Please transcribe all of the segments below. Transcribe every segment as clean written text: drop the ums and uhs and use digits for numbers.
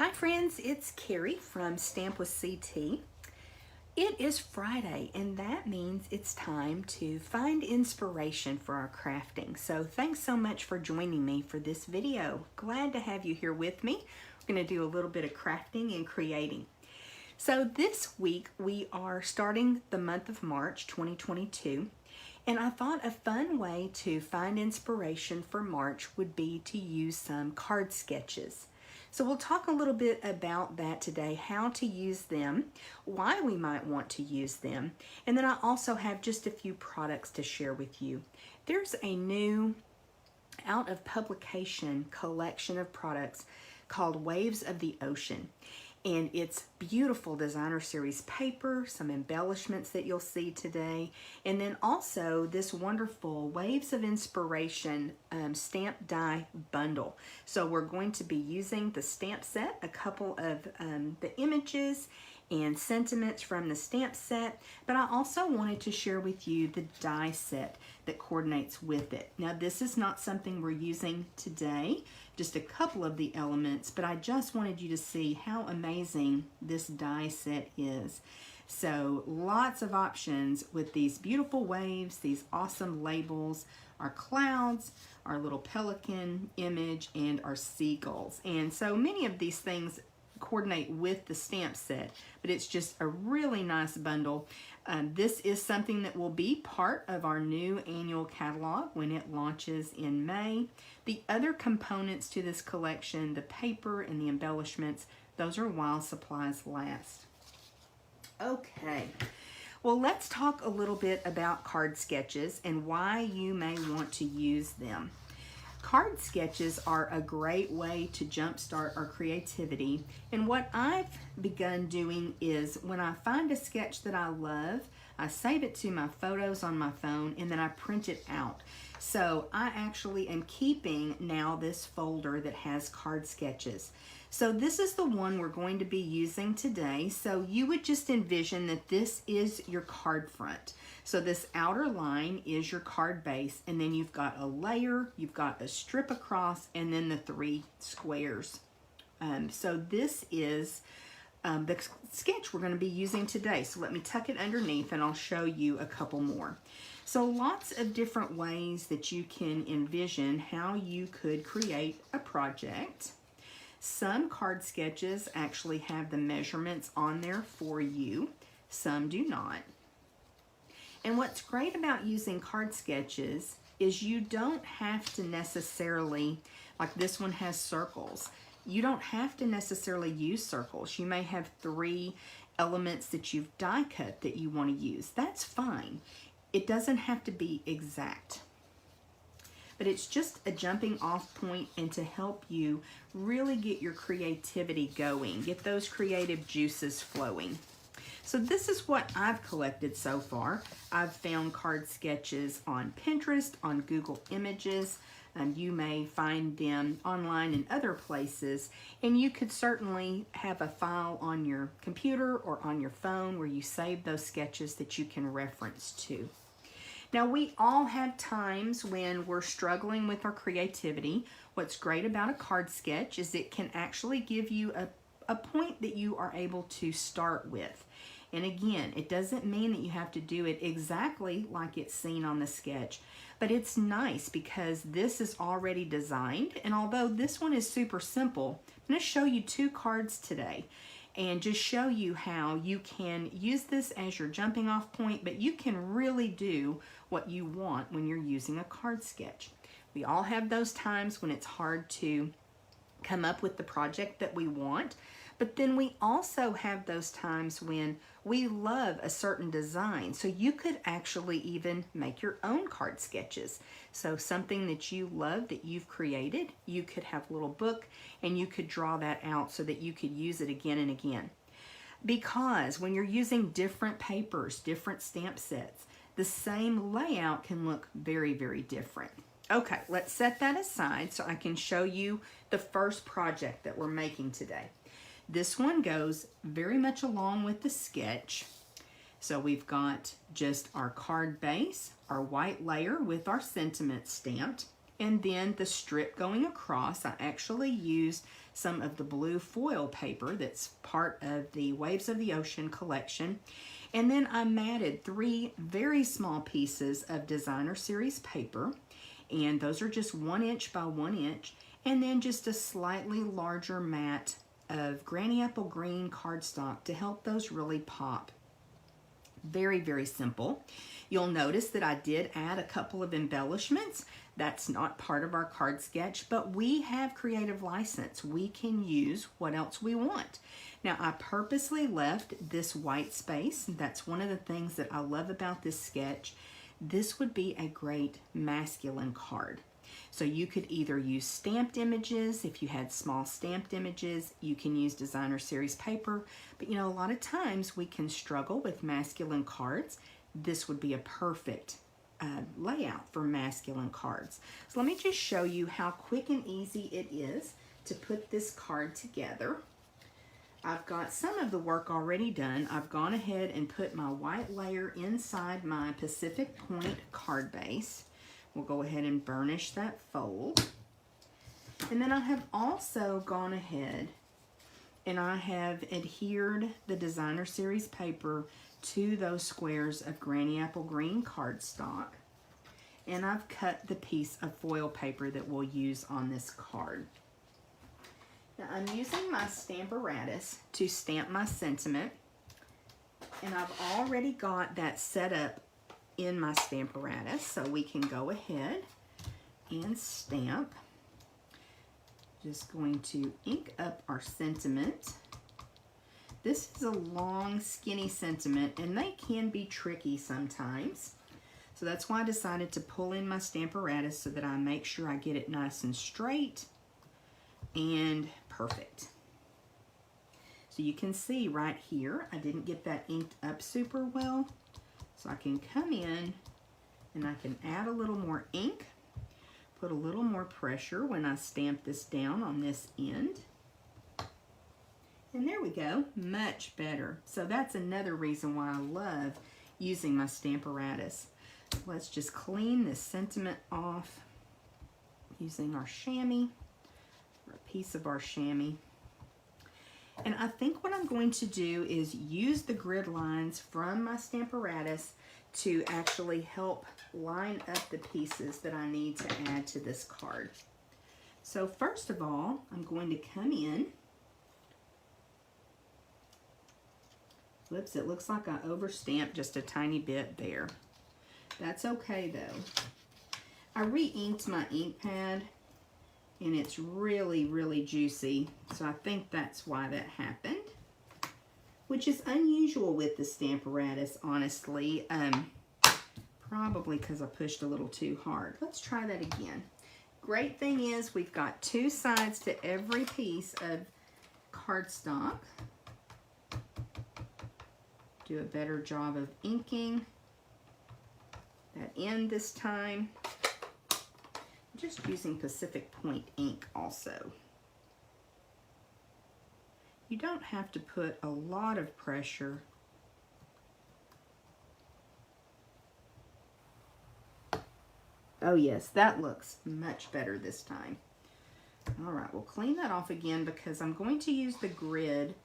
Hi friends, it's Carrie from Stamp with CT. It is Friday and that means it's time to find inspiration for our crafting. So thanks so much for joining me for this video. Glad to have you here with me. We're going to do a little bit of crafting and creating. So this week we are starting the month of March 2022. And I thought a fun way to find inspiration for March would be to use some card sketches. So we'll talk a little bit about that today, how to use them, why we might want to use them, and then I also have just a few products to share with you. There's a new out of publication collection of products called Waves of the Ocean. And it's beautiful designer series paper, some embellishments that you'll see today, and then also this wonderful Waves of Inspiration stamp die bundle. So we're going to be using the stamp set, a couple of the images and sentiments from the stamp set, but I also wanted to share with you the die set that coordinates with it. Now this is not something we're using today, just a couple of the elements, but I just wanted you to see how amazing this die set is. So lots of options with these beautiful waves, these awesome labels, our clouds, our little pelican image, and our seagulls. And so many of these things coordinate with the stamp set, but it's just a really nice bundle. This is something that will be part of our new annual catalog when it launches in May. The other components to this collection, the paper and the embellishments, those are while supplies last. Okay, well, let's talk a little bit about card sketches and why you may want to use them. Card sketches are a great way to jumpstart our creativity, and what I've begun doing is when I find a sketch that I love, I save it to my photos on my phone and then I print it out. So I actually am keeping now this folder that has card sketches. So this is the one we're going to be using today. So you would just envision that this is your card front. So this outer line is your card base, and then you've got a layer, you've got a strip across, and then the three squares. So this is the sketch we're going to be using today. So let me tuck it underneath and I'll show you a couple more. So lots of different ways that you can envision how you could create a project. Some card sketches actually have the measurements on there for you. Some do not. And what's great about using card sketches is you don't have to necessarily, like this one has circles, you don't have to necessarily use circles. You may have three elements that you've die cut that you want to use. That's fine. It doesn't have to be exact. But it's just a jumping off point and to help you really get your creativity going, get those creative juices flowing. So this is what I've collected so far. I've found card sketches on Pinterest, on Google Images. You may find them online in other places, and you could certainly have a file on your computer or on your phone where you save those sketches that you can reference to. Now, we all have times when we're struggling with our creativity. What's great about a card sketch is it can actually give you a point that you are able to start with. And again, it doesn't mean that you have to do it exactly like it's seen on the sketch, but it's nice because this is already designed. And although this one is super simple, I'm going to show you two cards today and just show you how you can use this as your jumping off point, but you can really do what you want when you're using a card sketch. We all have those times when it's hard to come up with the project that we want, but then we also have those times when we love a certain design. So you could actually even make your own card sketches. So something that you love that you've created, you could have a little book and you could draw that out so that you could use it again and again. Because when you're using different papers, different stamp sets, the same layout can look very, very different. Okay, let's set that aside so I can show you the first project that we're making today. This one goes very much along with the sketch. So we've got just our card base, our white layer with our sentiment stamped, And then the strip going across, I actually used some of the blue foil paper that's part of the Waves of the Ocean collection. And then I matted 3 very small pieces of designer series paper. And those are just 1 inch by 1 inch. And then just a slightly larger mat of Granny Apple Green cardstock to help those really pop. Very, very simple. You'll notice that I did add a couple of embellishments. That's not part of our card sketch, but we have creative license. We can use what else we want. Now, I purposely left this white space. That's one of the things that I love about this sketch. This would be a great masculine card. So you could either use stamped images. If you had small stamped images, you can use designer series paper. But you know, a lot of times we can struggle with masculine cards. This would be a perfect layout for masculine cards. So let me just show you how quick and easy it is to put this card together. I've got some of the work already done. I've gone ahead and put my white layer inside my Pacific Point card base. We'll go ahead and burnish that fold. And then I have also gone ahead and I have adhered the designer series paper to those squares of Granny Apple Green cardstock. And I've cut the piece of foil paper that we'll use on this card. Now I'm using my Stamparatus to stamp my sentiment. And I've already got that set up in my Stamparatus, so we can go ahead and stamp. Just going to ink up our sentiment. This is a long, skinny sentiment, and they can be tricky sometimes. So that's why I decided to pull in my Stamparatus so that I make sure I get it nice and straight and perfect. So you can see right here, I didn't get that inked up super well. So I can come in and I can add a little more ink, put a little more pressure when I stamp this down on this end. And there we go, much better. So that's another reason why I love using my Stamparatus. Let's just clean this sentiment off using our chamois, or a piece of our chamois. And I think what I'm going to do is use the grid lines from my Stamparatus to actually help line up the pieces that I need to add to this card. So first of all, I'm going to come in. Whoops, it looks like I overstamped just a tiny bit there. That's okay though. I re-inked my ink pad and it's really, really juicy. So I think that's why that happened, which is unusual with the Stamparatus, honestly. Probably because I pushed a little too hard. Let's try that again. Great thing is we've got 2 sides to every piece of cardstock. Do a better job of inking that end this time. I'm just using Pacific Point ink also. You don't have to put a lot of pressure. Oh yes, that looks much better this time. All right, we'll clean that off again because I'm going to use the grid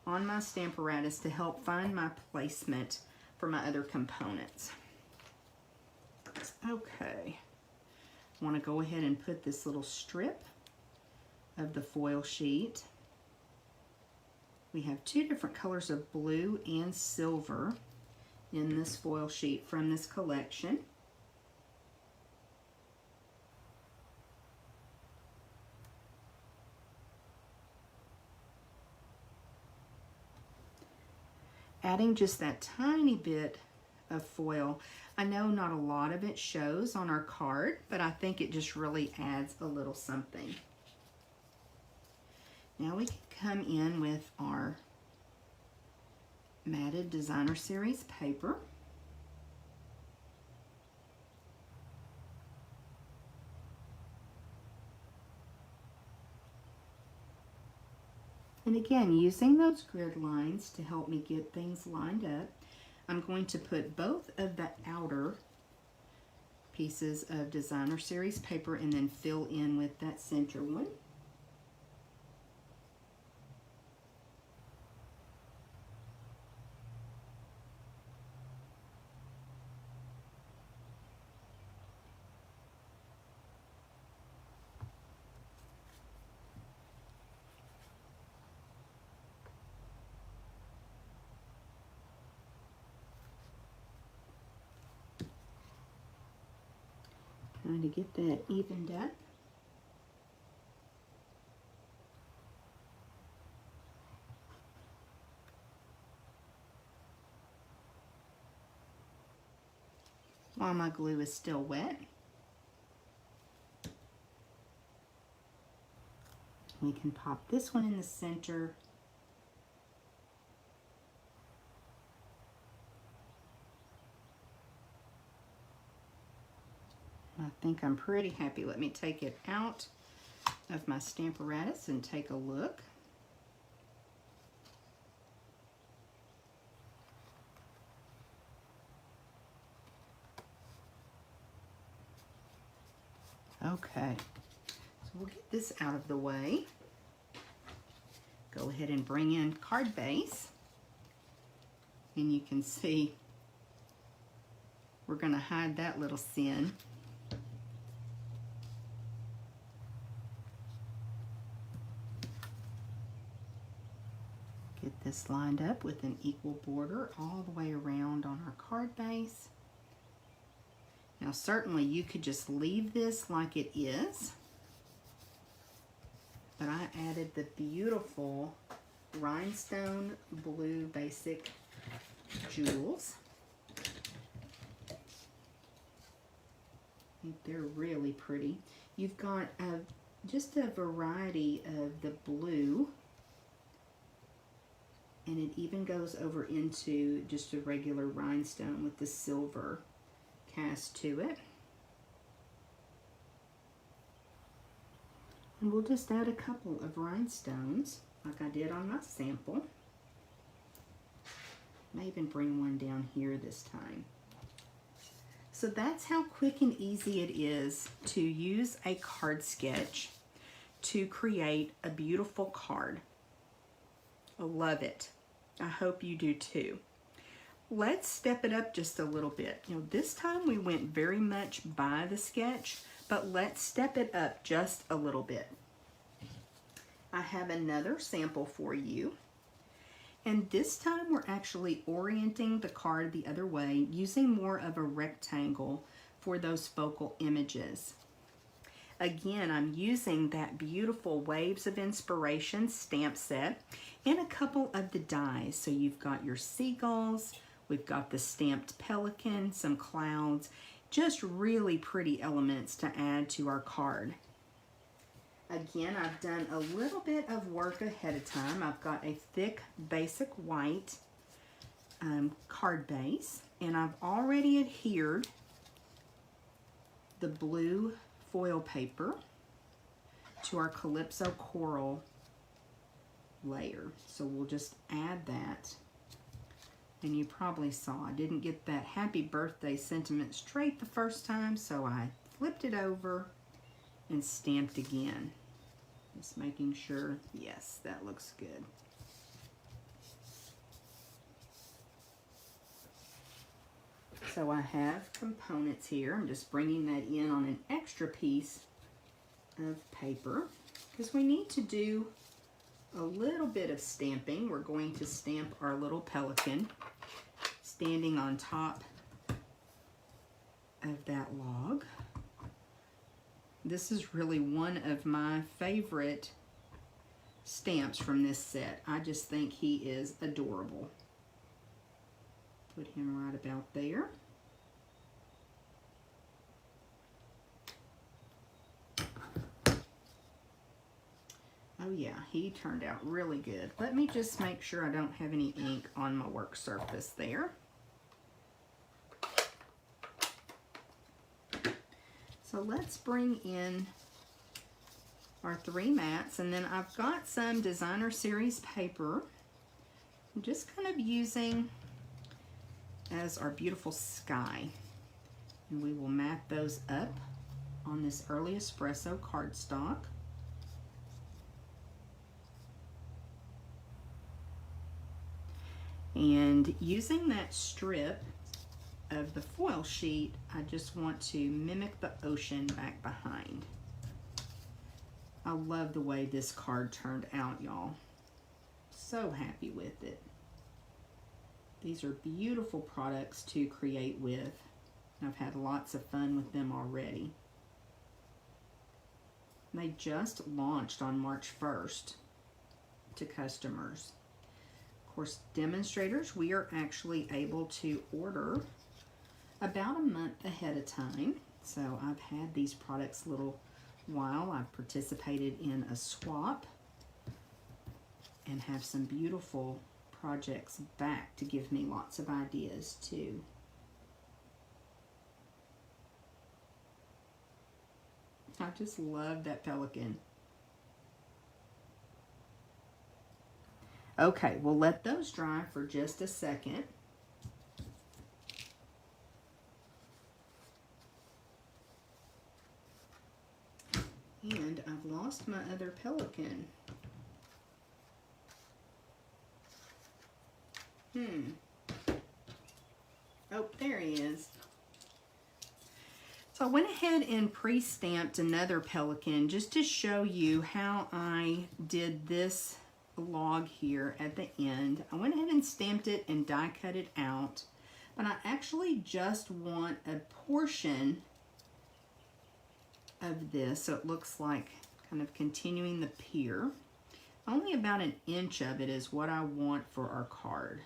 on my Stamparatus to help find my placement for my other components. Okay, I want to go ahead and put this little strip of the foil sheet. We have 2 different colors of blue and silver in this foil sheet from this collection. Adding just that tiny bit of foil. I know not a lot of it shows on our card, but I think it just really adds a little something. Now we can come in with our matted designer series paper. And again, using those grid lines to help me get things lined up, I'm going to put both of the outer pieces of designer series paper and then fill in with that center one. Trying to get that evened up. While my glue is still wet, we can pop this one in the center. I think I'm pretty happy. Let me take it out of my Stamparatus and take a look. Okay, so we'll get this out of the way. Go ahead and bring in card base. And you can see we're going to hide that little sin. Get this lined up with an equal border all the way around on our card base. Now certainly you could just leave this like it is, but I added the beautiful rhinestone blue basic jewels. I think they're really pretty. You've got just a variety of the blue, and it even goes over into just a regular rhinestone with the silver cast to it. And we'll just add a couple of rhinestones like I did on my sample. May even bring one down here this time. So that's how quick and easy it is to use a card sketch to create a beautiful card. I love it. I hope you do too. Let's step it up just a little bit. You know, this time we went very much by the sketch, but let's step it up just a little bit. I have another sample for you. And this time we're actually orienting the card the other way, using more of a rectangle for those focal images. Again, I'm using that beautiful Waves of Inspiration stamp set and a couple of the dies. So you've got your seagulls, we've got the stamped pelican, some clouds, just really pretty elements to add to our card. Again, I've done a little bit of work ahead of time. I've got a thick basic white card base, and I've already adhered the blue foil paper to our Calypso Coral layer. So we'll just add that. And you probably saw I didn't get that happy birthday sentiment straight the first time, so I flipped it over and stamped again. Just making sure, yes, that looks good. So I have components here. I'm just bringing that in on an extra piece of paper because we need to do a little bit of stamping. We're going to stamp our little pelican standing on top of that log. This is really one of my favorite stamps from this set. I just think he is adorable. Put him right about there. Oh yeah, he turned out really good. Let me just make sure I don't have any ink on my work surface there. So let's bring in our 3 mats, and then I've got some designer series paper. I'm just kind of using as our beautiful sky. And we will mat those up on this Early Espresso cardstock. And using that strip of the foil sheet, I just want to mimic the ocean back behind. I love the way this card turned out, y'all. So happy with it. These are beautiful products to create with. I've had lots of fun with them already. They just launched on March 1st to customers. Of course, demonstrators, we are actually able to order about a month ahead of time. So I've had these products a little while. I've participated in a swap and have some beautiful projects back to give me lots of ideas too. I just love that pelican. Okay, we'll let those dry for just a second. And I've lost my other pelican. Oh, there he is. So I went ahead and pre-stamped another pelican just to show you how I did this log here at the end. I went ahead and stamped it and die cut it out, but I actually just want a portion of this, so it looks like kind of continuing the pier. Only about an inch of it is what I want for our card.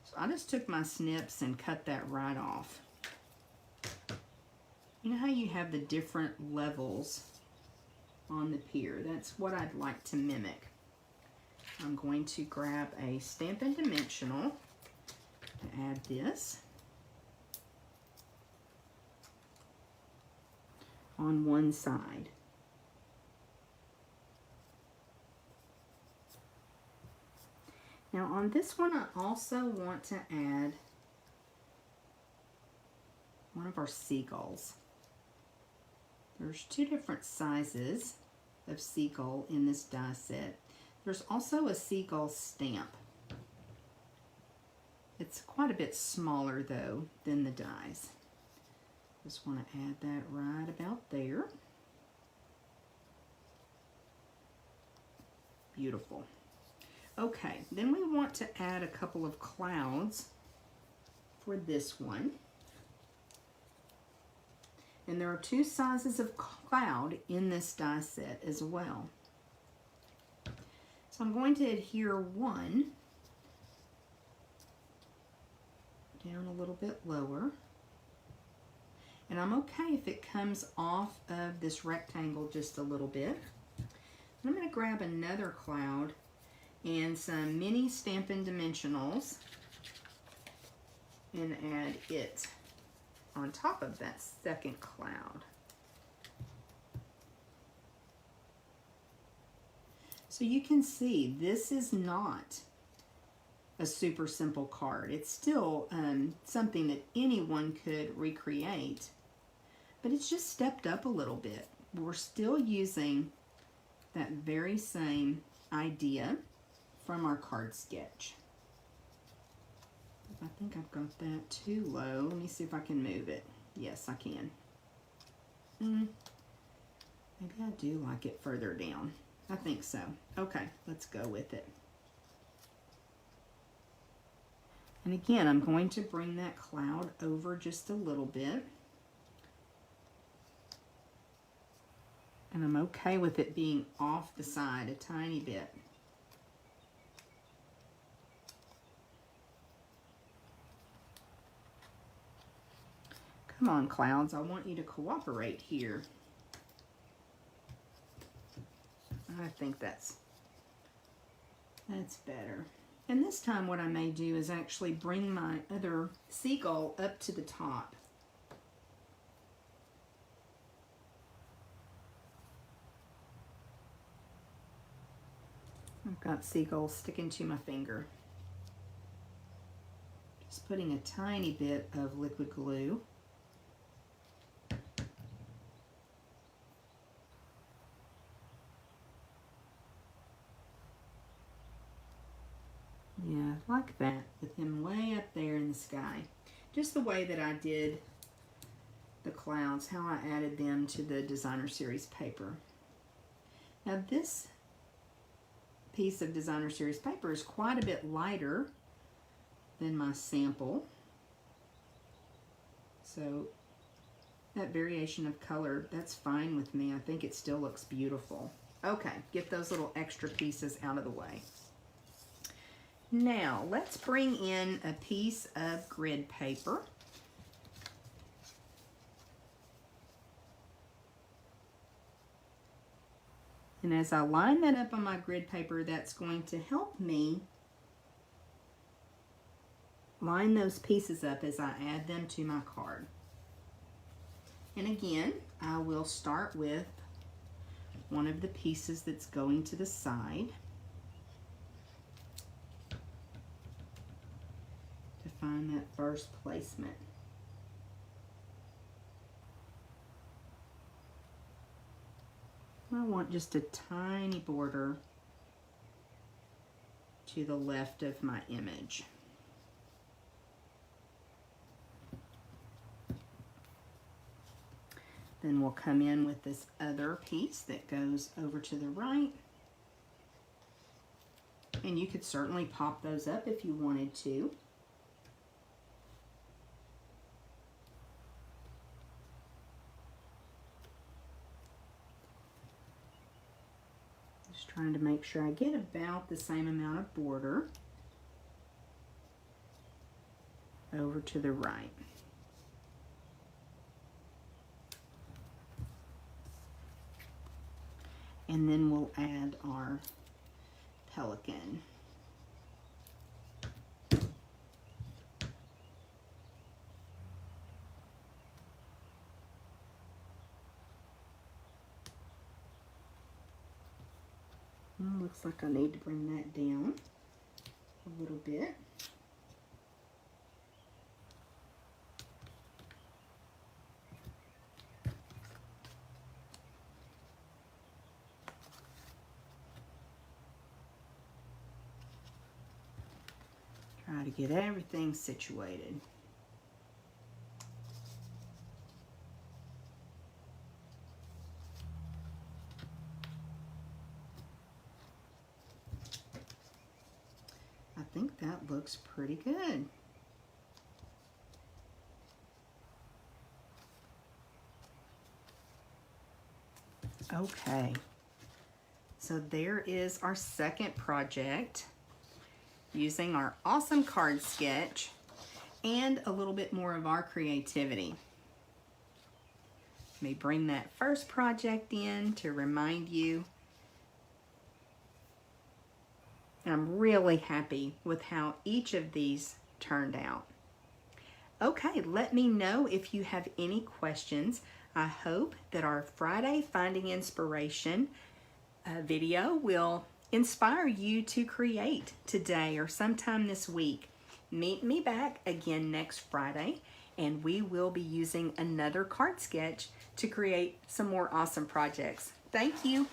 So I just took my snips and cut that right off. You know how you have the different levels on the pier? That's what I'd like to mimic. I'm going to grab a Stampin' Dimensional to add this on one side. Now on this one, I also want to add one of our seagulls. There's two different sizes of seagull in this die set. There's also a seagull stamp. It's quite a bit smaller though than the dies. Just want to add that right about there. Beautiful. Okay, then we want to add a couple of clouds for this one. And there are two sizes of cloud in this die set as well. So I'm going to adhere one down a little bit lower. And I'm okay if it comes off of this rectangle just a little bit. And I'm going to grab another cloud and some mini Stampin' Dimensionals and add it on top of that second cloud. So you can see this is not a super simple card. It's still something that anyone could recreate, but it's just stepped up a little bit. We're still using that very same idea from our card sketch. I think I've got that too low. Let me see if I can move it. Yes, I can. Maybe I do like it further down. I think so. Okay, let's go with it. And again, I'm going to bring that cloud over just a little bit. And I'm okay with it being off the side a tiny bit. Come on, clouds, I want you to cooperate here. I think that's better. And this time what I may do is actually bring my other seagull up to the top. I've got seagulls sticking to my finger. Just putting a tiny bit of liquid glue like that, with him way up there in the sky. Just the way that I did the clouds, how I added them to the designer series paper. Now this piece of designer series paper is quite a bit lighter than my sample. So that variation of color, that's fine with me. I think it still looks beautiful. Okay, get those little extra pieces out of the way. Now, let's bring in a piece of grid paper. And as I line that up on my grid paper, that's going to help me line those pieces up as I add them to my card. And again, I will start with one of the pieces that's going to the side to find that first placement. I want just a tiny border to the left of my image. Then we'll come in with this other piece that goes over to the right. And you could certainly pop those up if you wanted to. Just trying to make sure I get about the same amount of border over to the right. And then we'll add our pelican. Looks like I need to bring that down a little bit. Try to get everything situated. I think that looks pretty good. Okay, so there is our second project using our awesome card sketch and a little bit more of our creativity. Let me bring that first project in to remind you. I'm really happy with how each of these turned out. Okay, let me know if you have any questions. I hope that our Friday Finding Inspiration video will inspire you to create today or sometime this week. Meet me back again next Friday, and we will be using another card sketch to create some more awesome projects. Thank you.